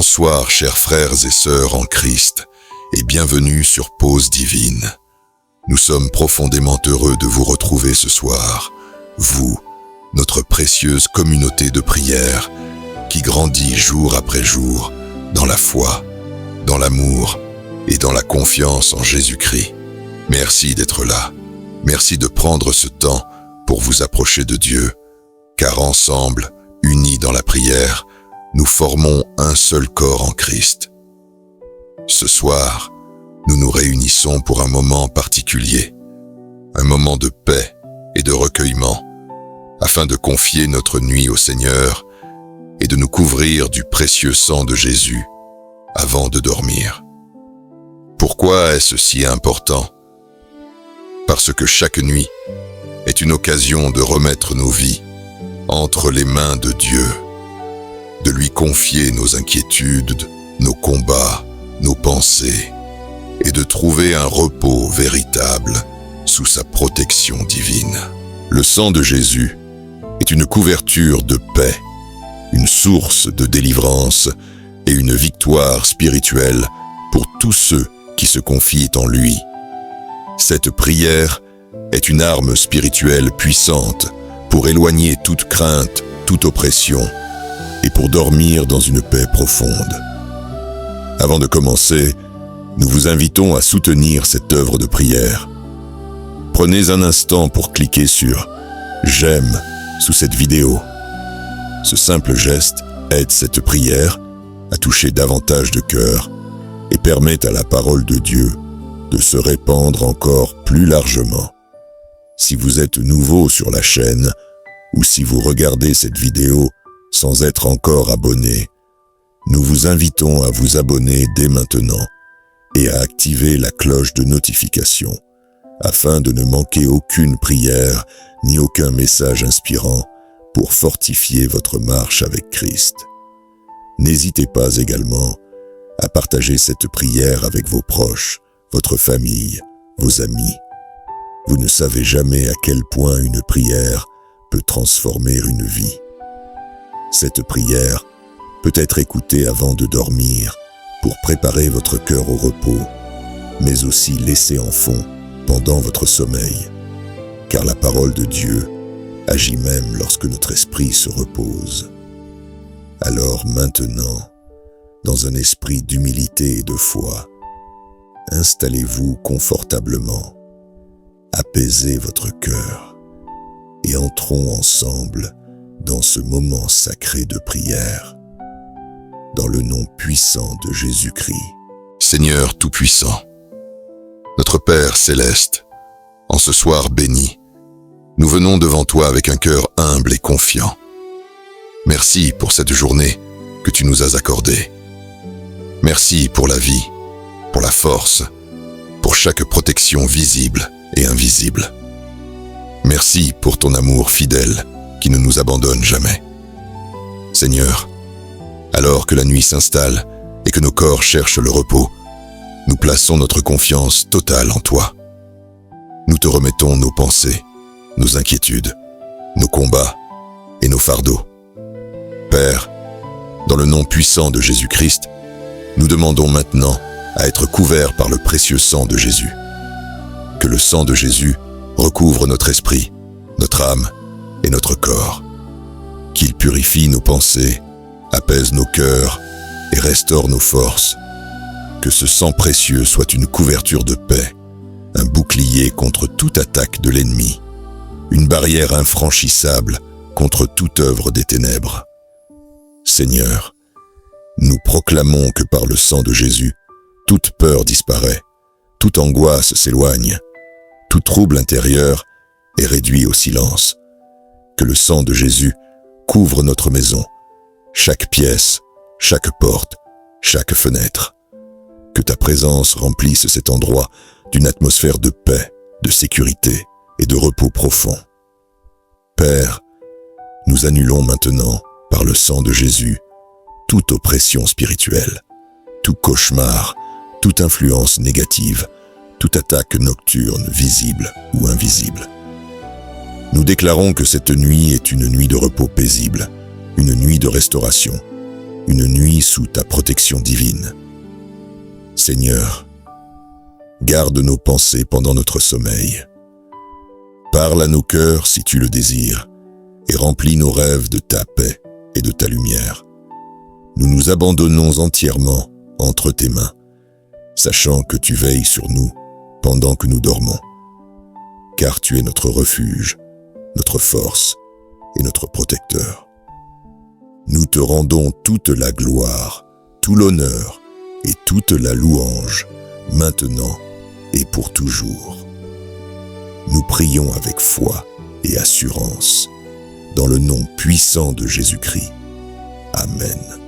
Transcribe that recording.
Bonsoir, chers frères et sœurs en Christ, et bienvenue sur Pause Divine. Nous sommes profondément heureux de vous retrouver ce soir, vous, notre précieuse communauté de prière, qui grandit jour après jour dans la foi, dans l'amour et dans la confiance en Jésus-Christ. Merci d'être là. Merci de prendre ce temps pour vous approcher de Dieu, car ensemble, unis dans la prière, nous formons un seul corps en Christ. Ce soir, nous nous réunissons pour un moment particulier, un moment de paix et de recueillement, afin de confier notre nuit au Seigneur et de nous couvrir du précieux sang de Jésus avant de dormir. Pourquoi est-ce si important ? Parce que chaque nuit est une occasion de remettre nos vies entre les mains de Dieu, de lui confier nos inquiétudes, nos combats, nos pensées, et de trouver un repos véritable sous sa protection divine. Le sang de Jésus est une couverture de paix, une source de délivrance et une victoire spirituelle pour tous ceux qui se confient en lui. Cette prière est une arme spirituelle puissante pour éloigner toute crainte, toute oppression, et pour dormir dans une paix profonde. Avant de commencer, nous vous invitons à soutenir cette œuvre de prière. Prenez un instant pour cliquer sur « J'aime » sous cette vidéo. Ce simple geste aide cette prière à toucher davantage de cœurs et permet à la parole de Dieu de se répandre encore plus largement. Si vous êtes nouveau sur la chaîne ou si vous regardez cette vidéo sans être encore abonné, nous vous invitons à vous abonner dès maintenant et à activer la cloche de notification afin de ne manquer aucune prière ni aucun message inspirant pour fortifier votre marche avec Christ. N'hésitez pas également à partager cette prière avec vos proches, votre famille, vos amis. Vous ne savez jamais à quel point une prière peut transformer une vie. Cette prière peut être écoutée avant de dormir pour préparer votre cœur au repos, mais aussi laissée en fond pendant votre sommeil, car la parole de Dieu agit même lorsque notre esprit se repose. Alors maintenant, dans un esprit d'humilité et de foi, installez-vous confortablement, apaisez votre cœur et entrons ensemble dans ce moment sacré de prière, dans le nom puissant de Jésus-Christ. Seigneur Tout-Puissant, notre Père Céleste, en ce soir béni, nous venons devant toi avec un cœur humble et confiant. Merci pour cette journée que tu nous as accordée. Merci pour la vie, pour la force, pour chaque protection visible et invisible. Merci pour ton amour fidèle qui ne nous abandonne jamais. Seigneur, alors que la nuit s'installe et que nos corps cherchent le repos, nous plaçons notre confiance totale en toi. Nous te remettons nos pensées, nos inquiétudes, nos combats et nos fardeaux. Père, dans le nom puissant de Jésus-Christ, nous demandons maintenant à être couverts par le précieux sang de Jésus. Que le sang de Jésus recouvre notre esprit, notre âme et notre corps. Qu'il purifie nos pensées, apaise nos cœurs et restaure nos forces. Que ce sang précieux soit une couverture de paix, un bouclier contre toute attaque de l'ennemi, une barrière infranchissable contre toute œuvre des ténèbres. Seigneur, nous proclamons que par le sang de Jésus, toute peur disparaît, toute angoisse s'éloigne, tout trouble intérieur est réduit au silence. Que le sang de Jésus couvre notre maison, chaque pièce, chaque porte, chaque fenêtre. Que ta présence remplisse cet endroit d'une atmosphère de paix, de sécurité et de repos profond. Père, nous annulons maintenant, par le sang de Jésus, toute oppression spirituelle, tout cauchemar, toute influence négative, toute attaque nocturne, visible ou invisible. Nous déclarons que cette nuit est une nuit de repos paisible, une nuit de restauration, une nuit sous ta protection divine. Seigneur, garde nos pensées pendant notre sommeil. Parle à nos cœurs si tu le désires, et remplis nos rêves de ta paix et de ta lumière. Nous nous abandonnons entièrement entre tes mains, sachant que tu veilles sur nous pendant que nous dormons, car tu es notre refuge, notre force et notre protecteur. Nous te rendons toute la gloire, tout l'honneur et toute la louange, maintenant et pour toujours. Nous prions avec foi et assurance, dans le nom puissant de Jésus-Christ. Amen.